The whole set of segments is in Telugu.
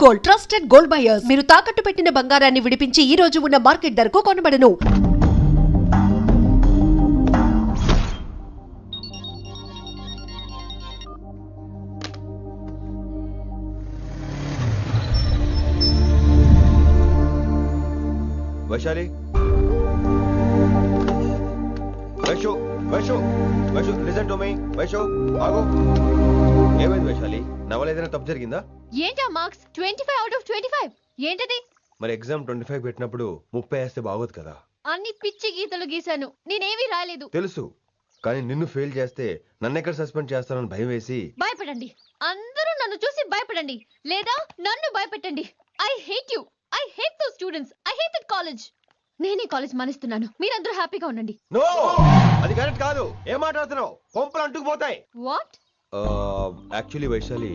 Gold, trusted gold buyers. మీరు తాకట్టు పెట్టిన బంగారాన్ని విడిపించి ఈ రోజు ఉన్న మార్కెట్ ధరకు కొనబడను. Vaishali, Vaishu Vaishu Vaishu listen to me. Vaishu ఆగు. ఏమైంది వైశాలి? నా వల్ల ఏదైనా తప్పు జరిగిందా? ఏంటా మార్క్స్ 25 out of 25? ఏంటది? మరి ఎగ్జామ్ 25 పెట్టినప్పుడు 30 వేస్తే బాగోదు కదా. అన్ని పిచ్చి గీతలు గీశాను, నేనేమీ రాలేదు. తెలుసు, కానీ నిన్ను ఫెయిల్ చేస్తే నన్ను ఎక్కడ సస్పెండ్ చేస్తానని భయం వేసి. భయపడండి, అందరూ నన్ను చూసి భయపడండి, లేదా నన్ను భయపెట్టండి. I hate you, I hate those students, I hate that college. నేనే కాలేజ్ మానేస్తున్నాను, మీరందరూ హ్యాపీగా ఉండండి. నో, అది కరెక్ట్ కాదు. ఏం మాట్లాడుతున్నావు? కొంపలు అంటుకుపోతాయి. వాట్? యాక్చువల్లీ వైశాలి,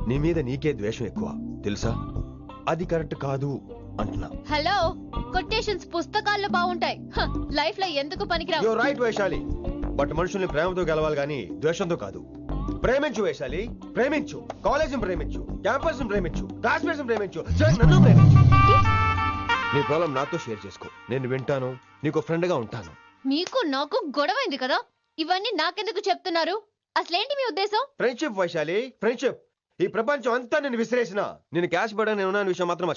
నీ మీద నీకే ద్వేషం ఎక్కువ తెలుసా. అది కరెక్ట్ కాదు అంటున్నా. హలో, కొటేషన్స్ పుస్తకాల్లో బాగుంటాయి, లైఫ్ లో ఎందుకు పనికిరావు. You are right Vaishali, but మనుషుల్ని ప్రేమతో గెలవాలి గానీ ద్వేషంతో కాదు. ప్రేమించు వైశాలి, ప్రేమించు. కాలేజీని ప్రేమించు, క్యాంపస్ ప్రేమించు, క్లాస్మేట్స్ ప్రేమించు, నన్ను ప్రేమించు. నీ ప్రాబ్లం నాతో షేర్ చేసుకో, నేను వింటాను, నీకు ఫ్రెండ్ గా ఉంటాను. మీకు నాకు గొడవైంది కదా, ఇవన్నీ నాకెందుకు చెప్తున్నారు? అసలేంటి మీ ఉద్దేశం? Friendship Vaishali, friendship. ఈ ప్రపంచం అంతా నేను విసిరేసిన, నేను క్యాష్ పడా నేను ఉన్న విషయం మాత్రం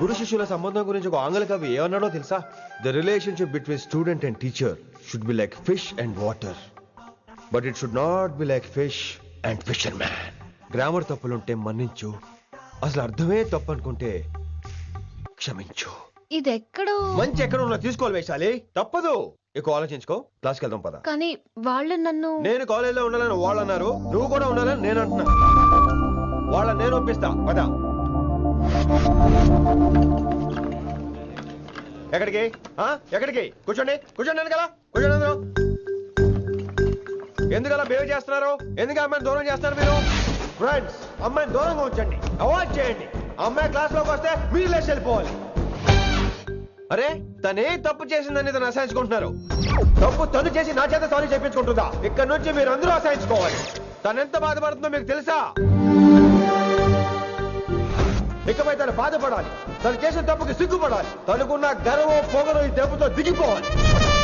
గురు శిష్యుల సంబంధం గురించి ఒక ఆంగ్ల కవి ఏమన్నాడో తెలుసా? The relationship between student and teacher should be like fish and water, but it should not be like fish and fisher man. Grammar తప్పులుంటే మన్నించు, అసలు అర్థమే తప్పు అనుకుంటే క్షమించు. ఇది ఎక్కడో మంచి ఎక్కడ ఉన్నా తీసుకోవాలి వైశాలి, తప్పదు. ఎక్కువ ఆలోచించుకో, క్లాస్కి వెళ్దాం పద. కానీ వాళ్ళు నన్ను. నేను కాలేజీలో ఉండాలని వాళ్ళు అన్నారు, నువ్వు కూడా ఉండాలని నేను అంటున్నా. వాళ్ళని నేను ఒప్పిస్తా, పద. ఎక్కడికి? ఎక్కడికి? కూర్చోండి, కూర్చోండి కదా, కూర్చోండి అందరూ. ఎందుకు అలా బిహేవ్ చేస్తున్నారు? ఎందుకు అమ్మాయిని దూరం చేస్తున్నారు మీరు? ఫ్రెండ్స్, అమ్మాయిని దూరంగా ఉంచండి, అవాయిడ్ చేయండి. అమ్మాయి క్లాస్ లోకి వస్తే మీరు లేచి వెళ్ళిపోవాలి. అరే, తనే తప్పు చేసిందని తను అసహించుకుంటున్నారు. తప్పు తను చేసి నా చేత సారీ చెప్పించుకుంటుందా? ఇక్కడ నుంచి మీరు అందరూ అసహించుకోవాలి. తనెంత బాధపడుతుందో మీకు తెలుసా? ఇకపై తను బాధపడాలి, తను చేసిన తప్పుకి సిగ్గుపడాలి, తనకున్న గర్వం పొగరు ఈ దెబ్బతో దిగిపోవాలి.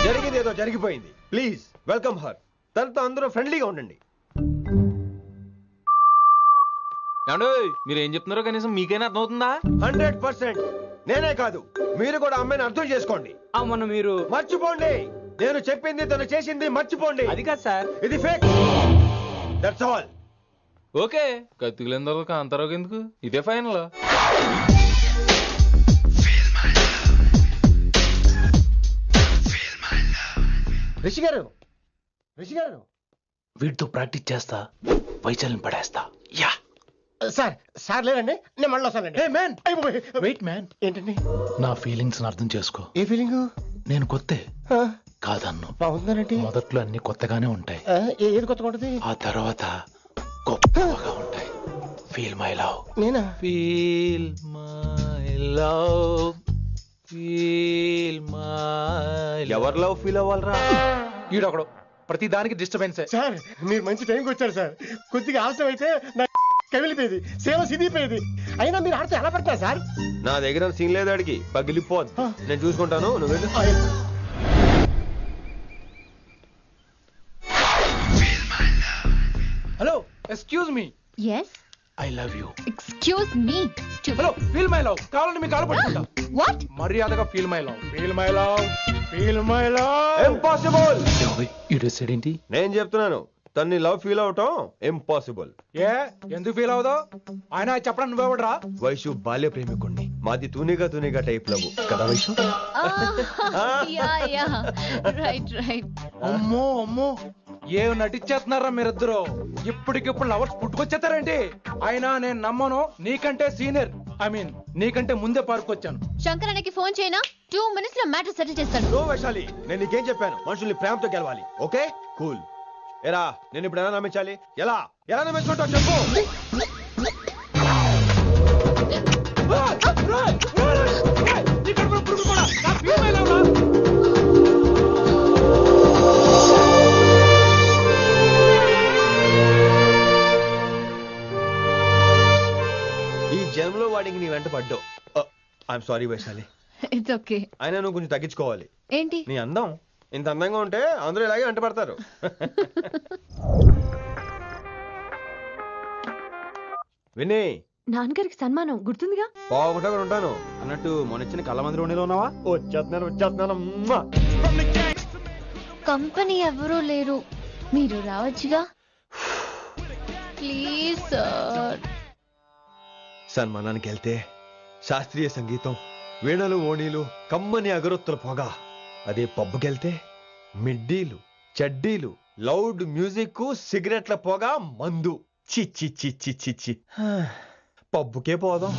జరిగింది ఏదో జరిగిపోయింది. Please welcome her. తనతో అందరూ ఫ్రెండ్లీగా ఉండండి. మీరు ఏం చెప్తున్నారో కనీసం మీకైనా అర్థమవుతుందా? 100%. నేనే కాదు, మీరు కూడా అమ్మాయిని అర్థం చేసుకోండి. మొన్న మీరు మర్చిపోండి, నేను చెప్పింది తను చేసింది మర్చిపోండి. అది కాదు సార్, ఇది ఫేక్. That's all. ఓకే, కత్తిలేని తర్వాత కాంతారావు ఎందుకు? ఇదే ఫైనల్. రిషి గారు, రిషి గారు, వీటితో ప్రాక్టీస్ చేస్తా, వైశాల్యం పడేస్తా. యా సార్, సార్ లేదండి, నేను మళ్ళీ వస్తానండి. వెయిట్ మ్యాన్, ఏంటండి? నా ఫీలింగ్స్ అర్థం చేసుకో. ఏ ఫీలింగ్? నేను కొత్తే కాదన్ను. బాగుందండి. మొదట్లో అన్ని కొత్తగానే ఉంటాయి, ఏది కొత్తగా ఉంటుంది? ఆ తర్వాత గొప్పగా ఉంటాయి. Feel my love. నేనా? Feel my love, feel my. ఎవరి లవ్ ఫీల్ అవ్వాలరా? ఈడొకడు ప్రతి దానికి డిస్టర్బెన్స్. సార్, మీరు మంచి టైంకి వచ్చారు సార్. కొద్దిగా ఆలస్యం అయితే నా కమిలిపోయేది, సేవ సిదిపోయేది. అయినా మీరు ఆడితే ఎలా పడతారు సార్? నా దగ్గర సీన్ లేదు, అడిగి పగిలిపోదు. నేను చూసుకుంటాను, నువ్వు వెళ్ళు. Hello, excuse me. yes, I love you. excuse me. Hello, feel my love. కావాలంటే మీకు కాలు పట్టుకుంటా. what? మర్యాదగా feel my love, feel my love, feel my love. Impossible. ఇటు సైడ్ ఏంటి? నేను చెప్తున్నాను, తన్ని లవ్ ఫీల్ అవటం ఇంపాసిబుల్. ఏ ఎందుకు ఫీల్ అవుదో? ఆయన చెప్పడం నువ్వెవడరా? వైషు బాల్య ప్రేమికుణ్ణి, మాది తూనిగా తూనిగా టైప్ లవ్ కదా వైషు? yeah, right. అమ్మో అమ్మో, ఏం నటించేస్తున్నారా మీరిద్దరు? ఇప్పటికిప్పుడు లవర్స్ పుట్టుకొచ్చేస్తారేంటి? అయినా నేను నమ్మను, నీకంటే సీనియర్, ఐ మీన్ నీకంటే ముందే పార్కొచ్చాను. శంకరానికి ఫోన్ చేయనా? 2 minutes లో మ్యాటర్ సెటిల్ చేస్తాను. నో వైశాలి, నేను నీకేం చెప్పాను? మనుషుల్ని ప్రేమతో గెలవాలి. Okay cool. ఎరా, నేను ఇప్పుడు ఎలా నమ్మించాలి? ఎలా ఎలా నమ్మించుకుంటావు చెప్పు. టైంలో వాడికి నీ వెంట పడ్డావు. I'm sorry Vaishali. It's okay. అయినా నువ్వు కొంచెం తగ్గించుకోవాలి. ఏంటి? నీ అందం ఇంత అందంగా ఉంటే అందరూ ఇలాగే వెంట పడతారు. విని నాన్నగారికి సన్మానం గుర్తుందిగా? బాగుంటా కూడా ఉంటాను అన్నట్టు మొన్న కళ్ళ మందిరం ఉండేలో ఉన్నావా? వచ్చేస్తున్నాను. కంపెనీ ఎవరూ లేరు, మీరు రావచ్చుగా. Please sir. సన్మానానికి వెళ్తే శాస్త్రీయ సంగీతం, వీణలు, ఓణీలు, కమ్మని అగరొత్తుల పొగ. అదే పబ్బుకెళ్తే మిడ్డీలు, చడ్డీలు, లౌడ్ మ్యూజిక్, సిగరెట్ల పొగ, మందు. చిచ్చి చిచ్చి చిచ్చి. పబ్బుకే పోదాం.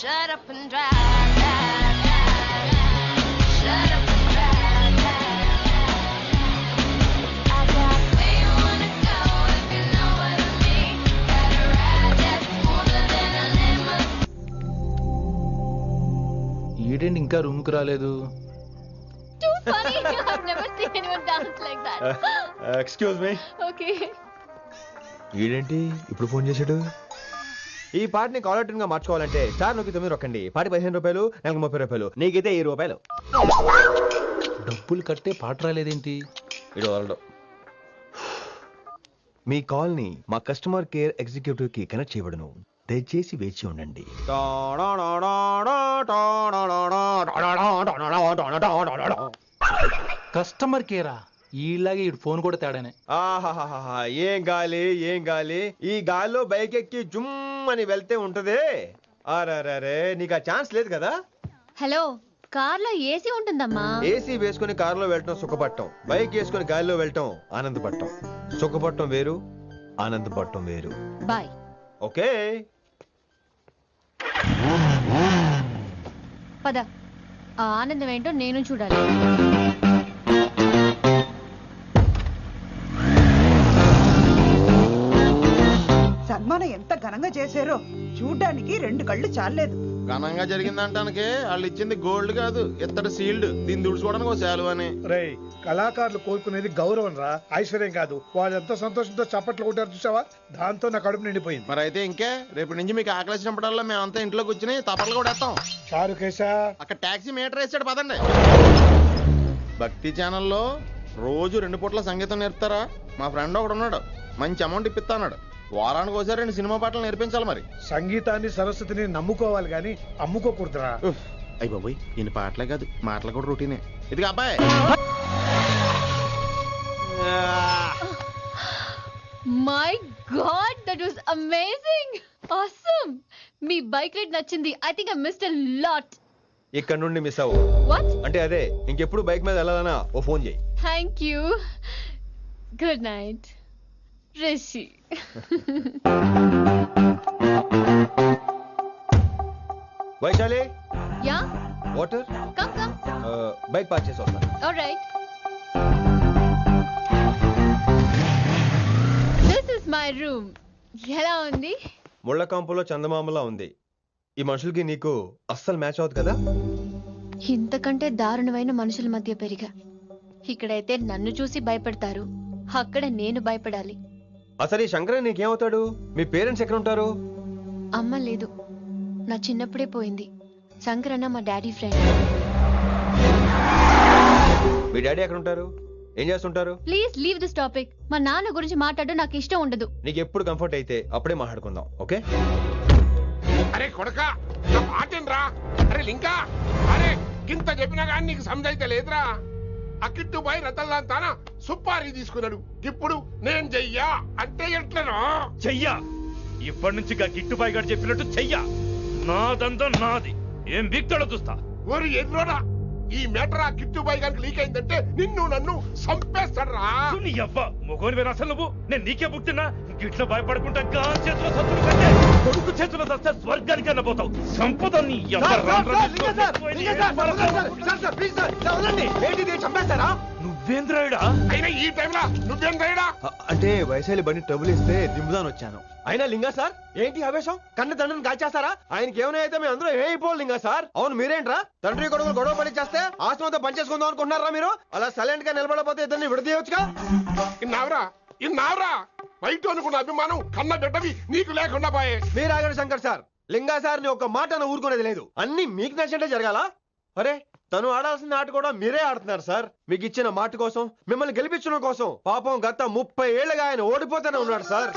Shut up and drive, drive, drive. Shut up and drive, drive, drive. I got where you wanna go if you know what I mean. Got a ride that's smoother than a lemon. ఈడేంటి ఇంకా రూమ్ కి రాలేదు? Too funny. I've never seen anyone dance like that. Excuse me. Okay. వీడేంటి ఇప్పుడు ఫోన్ చేశాడు? ఈ పాటని కాలర్ ట్యూన్ గా మార్చుకోవాలంటే స్టార్ నొక్కి 9 రొక్కండి. పాటి 15 రూపాయలు, నెలకు 30 రూపాయలు, నీకైతే 10 రూపాయలు. డబ్బులు కట్టే పాట రాలేదేంటి? ఇడు వరల్డ్. మీ కాల్ ని మా కస్టమర్ కేర్ ఎగ్జిక్యూటివ్ కి కనెక్ట్ చేయబడును. దయచేసి వేచి ఉండండి. కస్టమర్ కేరా? ఈలాగే ఇటు ఫోన్ కూడా తేడానే. ఆహాహాహా, ఏం గాలి, ఏం గాలి. ఈ గాలిలో బైక్ ఎక్కి జుమ్ అని వెళ్తే ఉంటదే. అరే నీకు ఆ ఛాన్స్ లేదు కదా. హలో, కార్లో ఏసీ ఉంటుందమ్మా. ఏసీ వేసుకుని కారులో వెళ్ళటం సుఖపట్టం, బైక్ వేసుకుని గాలిలో వెళ్ళటం ఆనందపట్టం. సుఖపట్టం వేరు, ఆనందపట్టం వేరు. బాయ్. ఓకే పద, ఆ ఆనందం ఏంటో నేను చూడాలి. సన్మానం ఎంత ఘనంగా చేశారో చూడ్డానికి 2 కళ్ళు చాలేదు. ఘనంగా జరిగిందంటానికి వాళ్ళు ఇచ్చింది గోల్డ్ కాదు, ఇత్తడి సీల్డ్. దీన్ని దుడుచుకోవడానికి ఒక శాలువ అని. రేయ్, కళాకారులు కోరుకునేది గౌరవం రా, ఐశ్వర్యం కాదు. వాళ్ళు ఎంతో సంతోషంతో చప్పట్లు కొట్టారు చూసావా, దాంతో నా కడుపు నిండిపోయింది. మరి అయితే ఇంకే, రేపటి నుంచి మీకు ఆకలిసినప్పుడల్లా మేమంతా ఇంట్లో కూర్చుని తప్పట్లు కూడా వేస్తాం. చారు కేశా, అక్కడ టాక్సీ మీటర్ వేసాడు, పదండి. భక్తి ఛానల్లో రోజు 2 పూట్ల సంగీతం నేర్పుతారా? మా ఫ్రెండ్ ఒకడు ఉన్నాడు, మంచి అమౌంట్ ఇప్పిస్తా అన్నాడు. వారానికి ఒకసారి 2 సినిమా పాటలు నేర్పించాలి. మరి సంగీతాన్ని సరస్వతిని నమ్ముకోవాలి గాని అమ్ముకోకూడదురా. అయ్యి బాబోయ్, ఈయన పాటలే కాదు మాటలు కూడా రొటీనే. ఇది అబ్బాయి. My god, that was amazing. Awesome. మీ బైక్ రైడ్ నచ్చింది. I think I missed a lot. ఇక్కడ నుండి మిస్ అవ్వు. వాట్? అంటే అదే, ఇంకెప్పుడు బైక్ మీద వెళ్ళాలన్నా ఓ ఫోన్ చేయి. Thank you. Good night Rishi. Vaishali, yeah, water. Come come. Bike park చేసి వస్తాను. Alright. This is my room. ఎలా ఉంది? ముళ్ళ కాంపులో చందమామలా ఉంది. ఈ మనుషులకి నీకు అస్సలు మ్యాచ్ అవుతుంది కదా. ఇంతకంటే దారుణమైన మనుషుల మధ్య పెరిగా. ఇక్కడైతే నన్ను చూసి భయపడతారు, అక్కడ నేను భయపడాలి. అసలు ఈ శంకరన్ నీకేమవుతాడు? మీ పేరెంట్స్ ఎక్కడ ఉంటారు? అమ్మ లేదు, నా చిన్నప్పుడే పోయింది. శంకరన్న మా డాడీ ఫ్రెండ్. మీ డాడీ ఎక్కడ ఉంటారు? ఏం చేస్తుంటారు? Please leave this topic. మా నాన్న గురించి మాట్లాడడం నాకు ఇష్టం ఉండదు. నీకు ఎప్పుడు కంఫర్ట్ అయితే అప్పుడే మాట్లాడుకుందాం, ఓకే? అరే కొడకా, నా మాటేనరా? అరే లింకా, అరే గింత చెప్పినా కానీ నీకు సమజైతే లేదురా. అక్కిట్టు పోయి రతల్లాంతానా సుప్పారి తీసుకున్నాడు. ఇప్పుడు నేను చెయ్యా అంటే ఎట్లనో చెయ్యా. ఇప్పటి నుంచి గిట్టుబాయి గారు చెప్పినట్టు చెయ్యా. నాదంతా నాది. ఏం వీక్తాడో చూస్తా. ఓరి ఎర్రోడా, ఈ మ్యాటర్ ఆ కిట్టుబాయ్ గారికి లీక్ అయిందంటే నిన్ను నన్ను చంపేస్తాడ్రా. నీ అవ్వ మొగోని వేరు అసలు నువ్వు. నేను నీకే పుట్టినా గిట్ల భయపడకుండా గాలి చేతిలో సత్తులు కంటే కొడుకు చేతిలో సస్తే స్వర్గానికి అన్న పోతావు. సంపద నీ అవ్వ చంపేస్తారా? నువ్వేంద్రాయుడా? అయినా ఈ టైంలో నువ్వేం రైడా? అంటే వైశాలి బండి ట్రబుల్ ఇస్తే దింపుదాని వచ్చాను. అయినా లింగా సార్ ఏంటి ఆవేశం? కన్న తండ్రిని కాల్చేస్తారా? ఆయనకి ఏమైనా అయితే మేము అందరూ ఏమైపోవాలి లింగా సార్. అవును మీరేంట్రా తండ్రి కొడుకులు గొడవ పని చేస్తే ఆస్తంతో పనిచేసుకుందాం అనుకుంటున్నారా మీరు? అలా సైలెంట్ గా నిలబడపోతే ఇద్దరిని విడదీయొచ్చుగా. ఇన్నావురా బయట అనుకున్న అభిమానం కన్న బిడ్డవి నీకు లేకుండా పోయే. మీరు ఆగండి శంకర్ సార్. లింగా సార్ ని ఒక మాట ఊరుకునేది లేదు. అన్ని మీకు నచ్చినట్టే జరగాల. అరే తను ఆడాల్సిన ఆట కూడా మీరే ఆడుతున్నారు సార్. మీకు ఇచ్చిన మాట కోసం, మిమ్మల్ని గెలిపించడం కోసం పాపం గత 30 ఏళ్లుగా ఆయన ఓడిపోతూనే ఉన్నాడు సార్.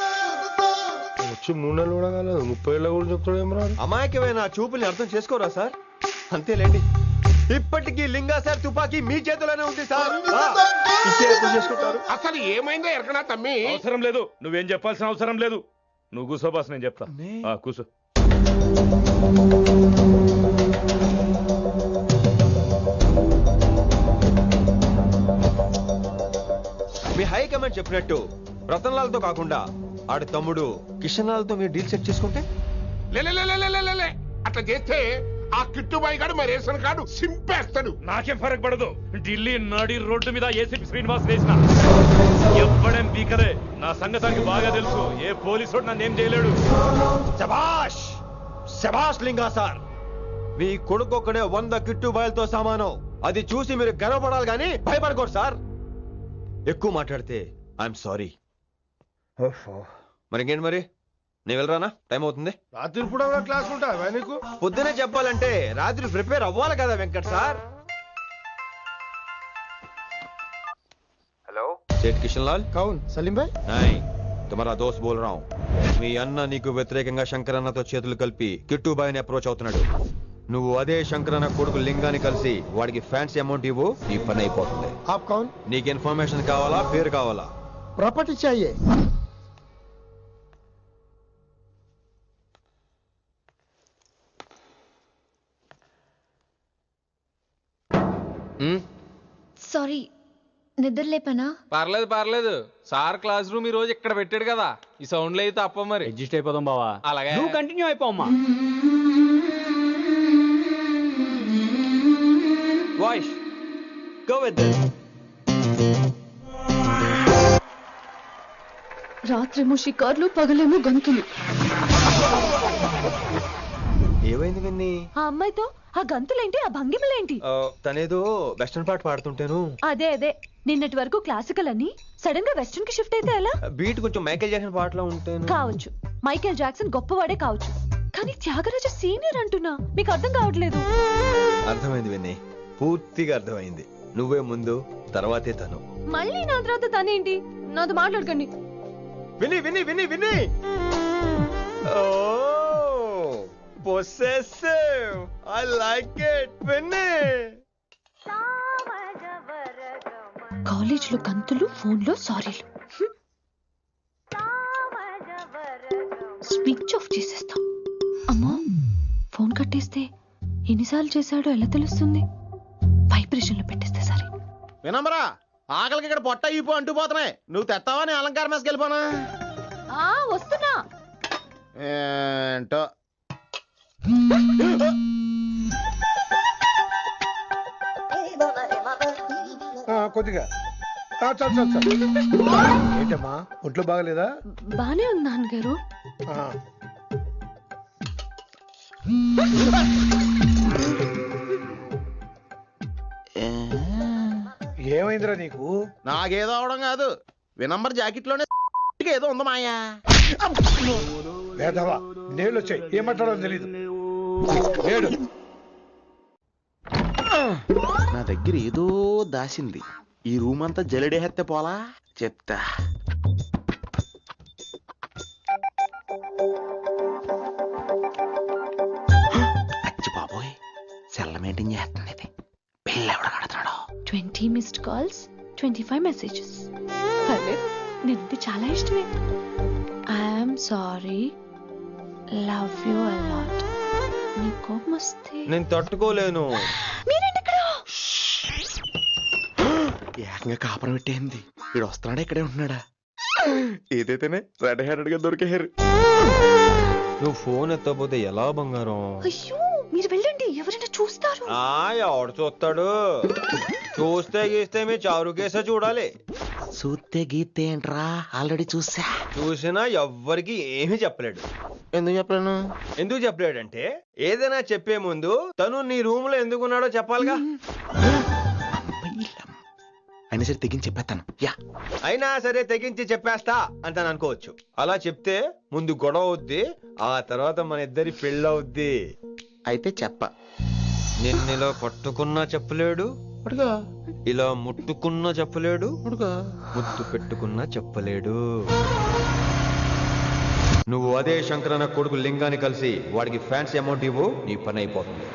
వచ్చి 3 నెలలు కూడా కాలేదు 30 ఏళ్ళ కూడా చెప్తాడేమరా? అమాయకమైన చూపుల్ని అర్థం చేసుకోరా సార్? అంతేలేండి. ఇప్పటికీ లింగా సార్ తుపాకీ మీ చేతిలోనే ఉంది సార్. అర్థం చేసుకుంటారు. అసలు ఏమైందో ఎరకనా తమ్మి? అవసరం లేదు, నువ్వేం చెప్పాల్సిన అవసరం లేదు. నువ్వు కూసో బాస్, నేను చెప్తా. కూసో. మీ హైకమాండ్ చెప్పినట్టు రతన్ లాల్ తో కాకుండా ఆడి తమ్ముడు కిషన్ లాల్ తో మీరు డీల్ సెట్ చేసుకుంటే? లే అట్లా చేస్తే ఆ కిట్టుబాయ్ గారు మరి రేషన్ కార్డు సింపేస్తాడు. నాకేం ఫరక్ పడదు. ఢిల్లీ నడి రోడ్డు మీద ఏసీపీ శ్రీనివాస్ వేసిన ఎవ్వడేం బీకరే. నా సంగతానికి బాగా తెలుసు. ఏ పోలీసు నన్నేం చేయలేడు. శభాష్ శభాష్ లింగా సార్. మీ కొడుకు ఒక్కడే 100 కిట్టుబాయలతో సమానం. అది చూసి మీరు గర్వపడాలి కానీ భయపడకూడదు సార్. ఎక్కువ మాట్లాడితే ఐఎమ్ సారీ. మరి ఇంకేంటి మరి? నేను వెళ్ళరానా? టైం అవుతుంది. రాత్రి కూడా క్లాస్ ఉంటావా నీకు? పొద్దునే చెప్పాలంటే రాత్రి ప్రిపేర్ అవ్వాలి కదా వెంకట్ సార్. హలో సేठ కిషన్ లాల్. కౌన్ సలీం భాయ్? नहीं तुम्हारा दोस्त बोल रहा हूँ. మీ అన్న నీకు వ్యతిరేకంగా శంకరన్నతో చేతులు కలిపి కిట్టుబాయిని అప్రోచ్ అవుతున్నాడు. నువ్వు అదే శంకరన్న కొడుకు లింగాన్ని కలిసి వాడికి ఫ్యాన్సీ అమౌంట్ ఇవ్వు, నీ పని అయిపోతుంది. आप कौन? నీకు ఇన్ఫర్మేషన్ కావాలా, పేరు కావాలా? प्रॉपर्टी चाहिए. సారీ నిద్ర లేపనా? పర్లేదు. సార్ క్లాస్ రూమ్ ఈ రోజు ఇక్కడ పెట్టాడు కదా, ఈ సౌండ్లు అయితే తప్ప మరి అడ్జస్ట్ అయిపోదాం బావా. అలాగే నువ్వు కంటిన్యూ అయిపోమ్మా. Voice go with this. రాత్రేమో షికార్లు, పగలేమో గంతులు. ఏమైంది విన్ని? ఆ అమ్మాయితో ఆ గంతులేంటి, ఆ భంగిమలేంటి? తనేదో వెస్టర్న్ పాట పాడుతుంటేను. అదే నిన్నటి వరకు క్లాసికల్ అని సడన్ గా వెస్టర్న్ కి షిఫ్ట్ అయితే ఎలా? బీట్ కొంచెం మైకేల్ జాక్సన్ పాటలో ఉంటాను. కావచ్చు, మైకేల్ జాక్సన్ గొప్పవాడే కావచ్చు, కానీ త్యాగరాజ సీనియర్ అంటున్నా. మీకు అర్థం కావట్లేదు. అర్థమైంది విన్ని, పూర్తిగా అర్థమైంది. నువ్వే ముందు, తర్వాతే తను. మళ్ళీ నా తర్వాత తనేంటి? నాతో మాట్లాడకండి. విని విని విని విని possessive. I like it. విని కాలేజ్ లో గంతులు, ఫోన్ లో సారీలు. స్విచ్ ఆఫ్ చేసేస్తా. అమ్మో, ఫోన్ కట్టేస్తే ఎన్నిసార్లు చేశాడో ఎలా తెలుస్తుంది? వైబ్రేషన్ లో పెట్టేస్తే సరే. వినమ్రా, ఆకలికి ఇక్కడ పొట్ట ఈపు అంటుపోతున్నాయి. నువ్వు తెస్తావా? నేను అలంకారం వేసుకెళ్ళిపోనా? వస్తున్నా. ఏంటో కొద్దిగా చాలు. ఏంటమ్మా ఒంట్లో బాగలేదా? బానే ఉంది నాన్నగారు. ఏమైందిరా నీకు? నాకేదో అవడం కాదు, వినంబర్ జాకెట్ లోనే ఏదో ఉంది మాయా. లేదవా, నేళ్ళు వచ్చాయి, ఏం మాట్లాడాలో తెలీదు. లేడు. నా దగ్గర ఏదో దాసింది. ఈ రూమ్ అంతా జలడేహెత్తే పోలా చెప్తా. అచ్చి బాబోయ్, సెల్ల మెయింటైన్ చేస్తుంది. పిల్ల ఎవడ కడుతున్నాడు? 20 మిస్డ్ కాల్స్, 25 మెసేజెస్. పర్లేదు, నిన్నంటే చాలా ఇష్టమే. I'm sorry, love you a lot. నీ కోపం వస్తే నేను తట్టుకోలేను. మీరేంటి ఇక్కడ? ఏకంగా కాపురం పెట్టేయింది. వీడు వస్తున్నాడా ఇక్కడే ఉంటున్నాడా? ఏదైతేనే రెడ్ హ్యాండెడ్ గా దొరికారు. నువ్వు ఫోన్ ఎత్తకపోతే ఎలా బంగారం? అయ్యో మీరు వెళ్ళండి, ఎవరైనా చూస్తారు. ఎవడు చూస్తాడు? చూస్తే గీస్తే మీ చారు కేసే చూడాలి. చూస్తే గీతే ఏంట్రా, ఆల్రెడీ చూసినా ఎవ్వరికి ఏమీ చెప్పలేడు. ఎందుకు చెప్పలేను? ఎందుకు చెప్పలేడంటే ఏదైనా చెప్పే ముందు తను నీ రూమ్ లో ఎందుకున్నాడో చెప్పాలిగా. అయినా సరే తెగించి చెప్పేస్తాను. అయినా సరే తెగించి చెప్పేస్తా అంటాను అనుకోవచ్చు. అలా చెప్తే ముందు గొడవ అవుద్ది, ఆ తర్వాత మన ఇద్దరి పెళ్ళవుద్ది. అయితే చెప్ప. నిన్నిలా పట్టుకున్నా చెప్పలేడు, ఇలా ముట్టుకున్నా చెప్పలేడు, ముద్దు పెట్టుకున్నా చెప్పలేడు. నువ్వు అదే శంకరన్న కొడుకు లింగాన్ని కలిసి వాడికి ఫ్యాన్సీ అమౌంట్ ఇవ్వు, నీ పని అయిపోతుంది.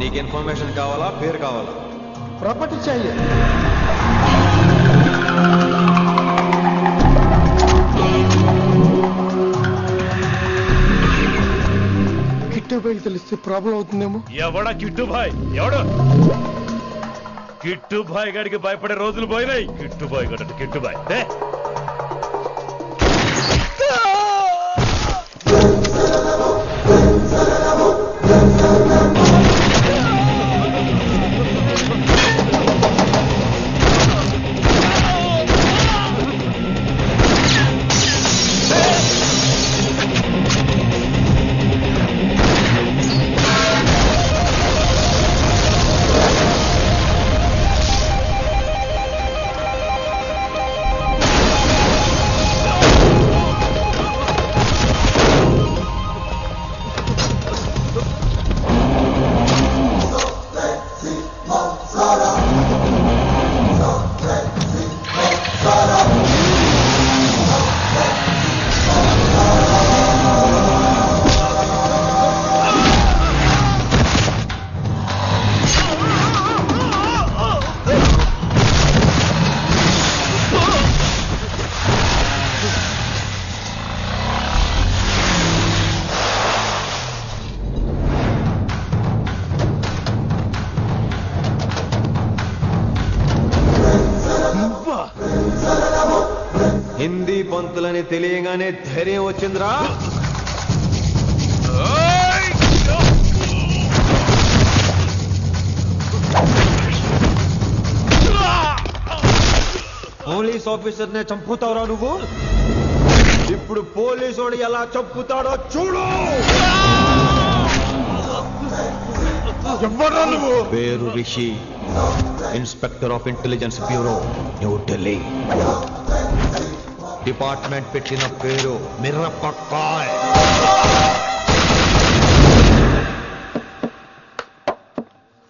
నీకు ఇన్ఫర్మేషన్ కావాలా, పేరు కావాలా? ప్రాపర్టీ चाहिए. కిట్టుబాయి తెలిస్తే ప్రాబ్లం అవుతుందేమో. ఎవడా కిట్టుబాయ్? ఎవడు కిట్టుబాయ్ గారికి భయపడే రోజులు పోయినాయి. కిట్టుబాయ్ గడ కిట్టుబాయ్ హిందీ పంతులని తెలియగానే ధైర్యం వచ్చిందిరా. పోలీస్ ఆఫీసర్ నే చంపుతావురా నువ్వు. ఇప్పుడు పోలీసోడు ఎలా చంపుతాడో చూడు. ఎవరా నువ్వు? పేరు Rishi, inspector of intelligence bureau, New Delhi. Department పెట్టిన పేరు మిర్రపక్కాయ్.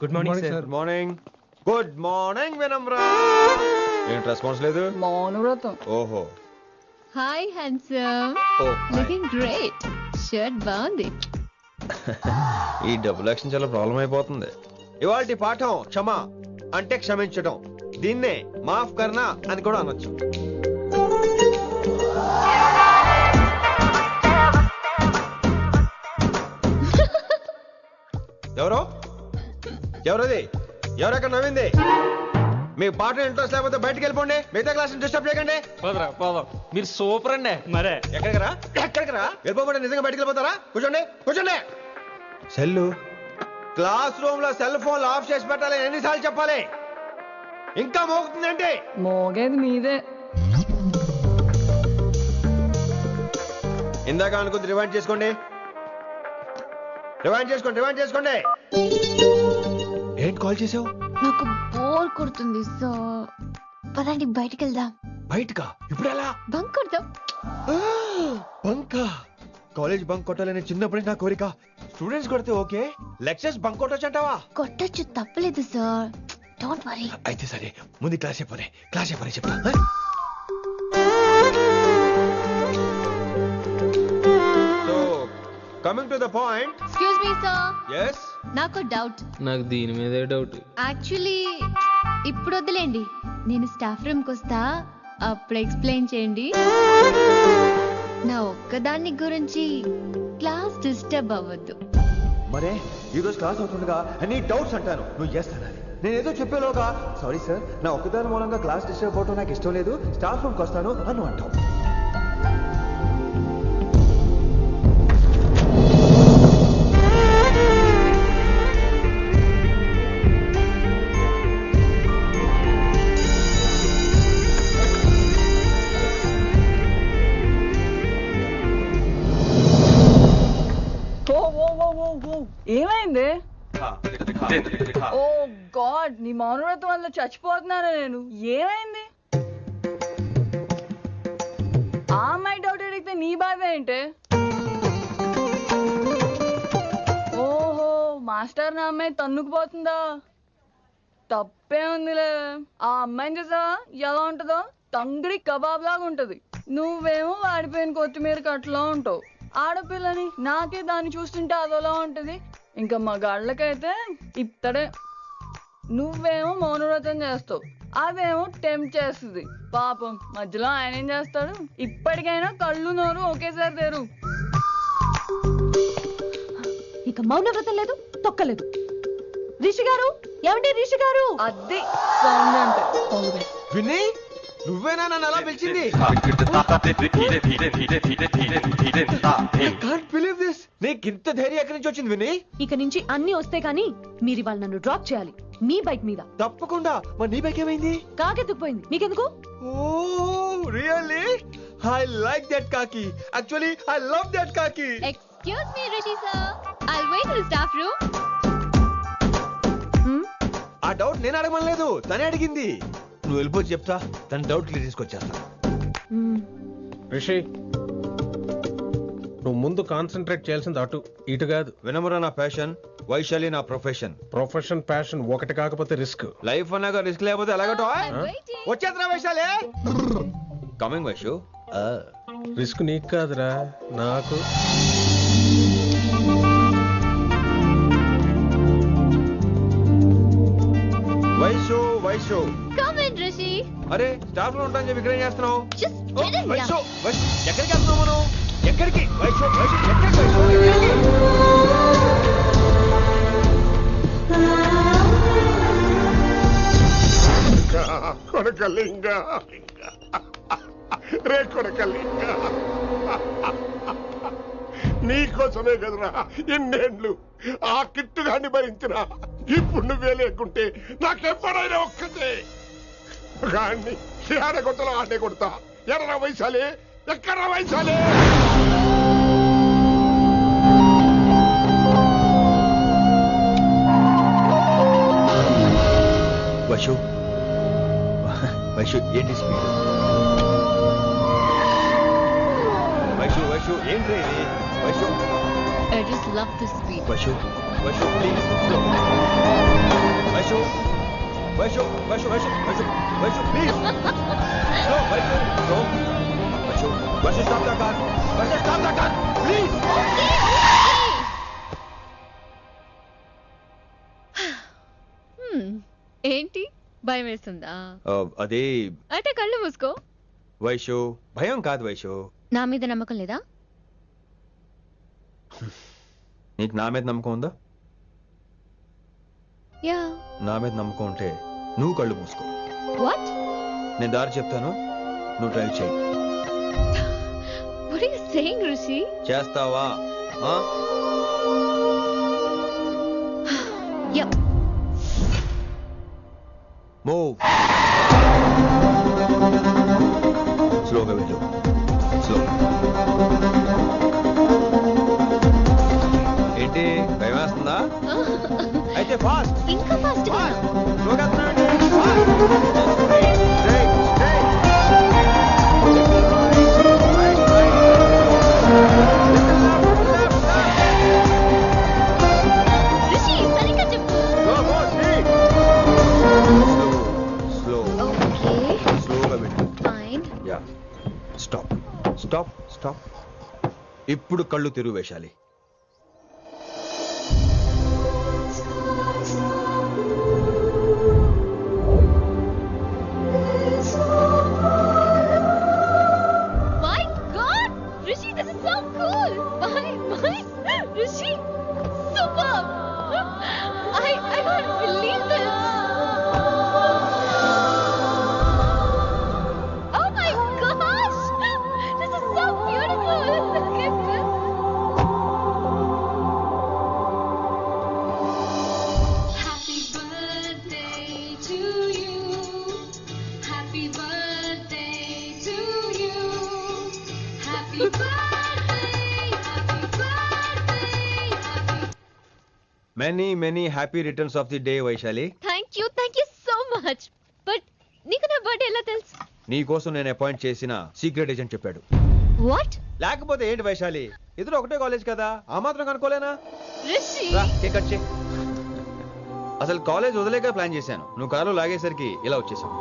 Good morning sir. Good morning. Good morning Vinamra. ఏంటి రెస్పాన్స్ లేదు? మౌనవ్రతం. ఓహో. Hi handsome, looking great. Shirt బాగుంది. ఈ డబుల్ యాక్షన్ చాలా ప్రాబ్లం అయిపోతుంది. ఇవాల్టి పాఠం క్షమ అంటే క్షమించడం. దీన్నే మాఫ్ కర్నా అని కూడా అనొచ్చు. ఎవరో ఎవరది? ఎవరెక్కడ నవ్వింది? మీ పాట ఇంట్రెస్ట్ లేకపోతే బయటకు వెళ్ళిపోండి. మిగతా క్లాస్ డిస్టర్బ్ చేయకండి. మీరు సూపర్ అండి. మరే ఎక్కడికి రా, ఎక్కడికి రా? వెళ్ళిపోమంటే నిజంగా బయటకు వెళ్ళిపోతారా? కూర్చోండి, కూర్చోండి. సెల్లు క్లాస్ రూమ్ లో సెల్ ఫోన్ ఆఫ్ చేసి పెట్టాలి. ఎన్నిసార్లు చెప్పాలి? ఇంకా మోగుతుందంటే మోగేది మీదే. ఇందాక అనుకుంది రివైండ్ చేసుకోండి. రివైండ్ చేసుకోండి, రివైండ్ చేసుకోండి. ఏంటి కాల్ చేసావు? నాకు బోర్ కొడుతుంది, సో పదండి బయటికి వెళ్దాం. బయటకా? ఇప్పుడు ఎలా? బంక్ కొడదాం. బంకా? కాలేజ్ బంక్ కొట్టాలని చిన్నప్పుడే నా కోరిక. స్టూడెంట్స్ కొడితే ఓకే, లెక్చర్స్ బంక్ కొట్టొచ్చు అంటావా? కొట్టచ్చు, తప్పలేదు సార్. Don't worry. అయితే సరే, ముందు క్లాస్ చెప్పనే, క్లాస్ చెప్పనే చెప్తా. So coming to the point. Excuse me sir. yes నాకు డౌట్. నాకు దీని మీదే డౌట్. యాక్చువల్లీ ఇప్పుడు వద్దులేండి, నేను స్టాఫ్ రూమ్ కి వస్తా, అప్పుడు ఎక్స్ప్లెయిన్ చేయండి. నా ఒక్కదాన్ని గురించి క్లాస్ డిస్టర్బ్ అవ్వద్దు. మరే ఈ రోజు క్లాస్ అవుతుండగా అన్ని డౌట్స్ అంటాను, నువ్వు చేస్తాను. నేను ఏదో చెప్పేలోగా సారీ సార్, నా ఒక్కదాని మూలంగా క్లాస్ డిస్టర్బ్ అవటం నాకు ఇష్టం లేదు, స్టాఫ్ రూమ్కి వస్తాను అని అంటావు. ఏమైంది? ఓ గాడ్, నీ మౌనవ్రతం వల్ల చచ్చిపోతున్నాను నేను. ఏమైంది? ఆ అమ్మాయి డౌట్ అడిగితే నీ బాధ ఏంటి? ఓహో, మాస్టర్ నా అమ్మాయి తన్నుకుపోతుందా? తప్పే ఉందిలే. ఆ అమ్మాయిని చూసావా ఎలా ఉంటుందో? తంగిడి కబాబ్ లాగా ఉంటది. నువ్వేమో వాడిపోయిన కొత్తిమీర కట్లా ఉంటావు. ఆడపిల్లని నాకే దాన్ని చూస్తుంటే అదోలా ఉంటది. ఇంకా మగాళ్ళకైతే ఇత్తడే. నువ్వేమో మౌనవ్రతం చేస్తావు, అదేమో టెంప్ట్ చేస్తుంది. పాపం మధ్యలో ఆయన ఏం చేస్తాడు? ఇప్పటికైనా కళ్ళు నోరు ఒకేసారి తెరు. ఇక మౌనవ్రతం లేదు, తొక్కలేదు. రిషి గారు, ఏమండి రిషి గారు? అది సౌండ్ అంటే. విని నువ్వేనా నన్ను అలా పిలిచింది? నీకు ఇంత ధైర్యం ఎక్కడి నుంచి వచ్చింది విని? ఇక నుంచి అన్ని వస్తే కానీ మీరు ఇవాళ నన్ను డ్రాప్ చేయాలి మీ బైక్ మీద. తప్పకుండా. మరి నీ బైక్ ఏమైంది? కాకెత్తుకుపోయింది. మీకెందుకు? Oh really? I like that కాకి. యాక్చువల్లీ ఐ లవ్ దట్ కాకి. Excuse me Rishi sir, I'll wait in the staff room. ఆ డౌట్ నేను అడగమనలేదు, తనే అడిగింది. నువ్వు వెళ్ళిపోయి చెప్తా, తన డౌట్ క్లియర్ తీసుకొచ్చేస్తా. రిషి, నువ్వు ముందు కాన్సన్ట్రేట్ చేయాల్సింది అటు ఇటు కాదు. వినమురా నా ప్యాషన్, వైశాలి నా ప్రొఫెషన్. ప్రొఫెషన్ ప్యాషన్ ఒకటి కాకపోతే రిస్క్. లైఫ్ అన్నాక రిస్క్ లేకపోతే ఎలాగటో? వచ్చేద్రా వైశాలి. కమింగ్ వైషు. రిస్క్ నీకు కాదురా, నాకు. Vaishu Vaishu come in Rishi. అరే స్టాఫ్ లో ఉంటాను చెప్పి ఇక్కడ ఏం చేస్తున్నావు? Just get in. Vaishu Vaishu ఎక్కడికి వెళ్తున్నావు మనం? ఎక్కడికి వైషు వైషు ఎక్కడికి వైషు ఎక్కడికి? కొడకలింగ రే కొడకలింగ, నీకోసమే కదరా ఎన్నేళ్ళు ఆ కిట్టుగాన్ని భరించినా. ఇప్పుడు నువ్వే లేకుంటే నాకెప్పుడైనా ఒక్కటే గాన్ని ఆడే కొట్టలో ఆడే కొడతా. ఎర్ర వైశాలి, ఎక్కడ వైశాలి? వైషు వైషు ఏంటి స్పీడ్? వైషు వైషు ఏంటి ఇది? Vaishu I just love this speed. Vaishu Vaishu please slow. Vaishu Vaishu Vaishu Vaishu Vaishu Vaishu please slow. Vaishu slow. Vaishu Vaishu stop the car. Vaishu stop the car please. ఏంటి భయం వేస్తుందా? అదే అంటే కళ్ళు మూసుకో. వైషు భయం కాదు వైషు. నా మీద నమ్మకం లేదా? నీకు నా మీద నమ్మకం ఉందా? యా. నా మీద నమ్మకం ఉంటే నువ్వు కళ్ళు మూసుకో. వాట్? నేను దారి చెప్తాను, నువ్వు డ్రైవ్ చేయి. What are you saying, Rishi? చేస్తావా? Yep. మూవ్. స్లోగా వెళ్ళు. స్లో. ఏంటి భయం వేస్తుందా? అయితే ఫాస్ట్. ఇంకా ఫాస్ట్. స్లోగా స్టాప్ స్టాప్ స్టాప్. ఇప్పుడు కళ్ళు తెరువు వేశాలి. My God! Rishi, many many happy returns of the day Vaishali. Thank you so much. But నీకు నా బర్త్డే ఎలా తెలుసు? నీ కోసం నేను అపాయింట్ చేసిన సీక్రెట్ ఏజెంట్ చెప్పాడు. వాట్? లేకపోతే ఏంటి వైశాలి, ఇద్దరు ఒకటే కాలేజ్ కదా, ఆ మాత్రం కనుక్కోలేనా? రిషి రా, కేక్ కట్ చేయి. అసలు కాలేజ్ వదిలేక ప్లాన్ చేశాను, నువ్వు కారు లాగేసరికి ఇలా వచ్చేసావు.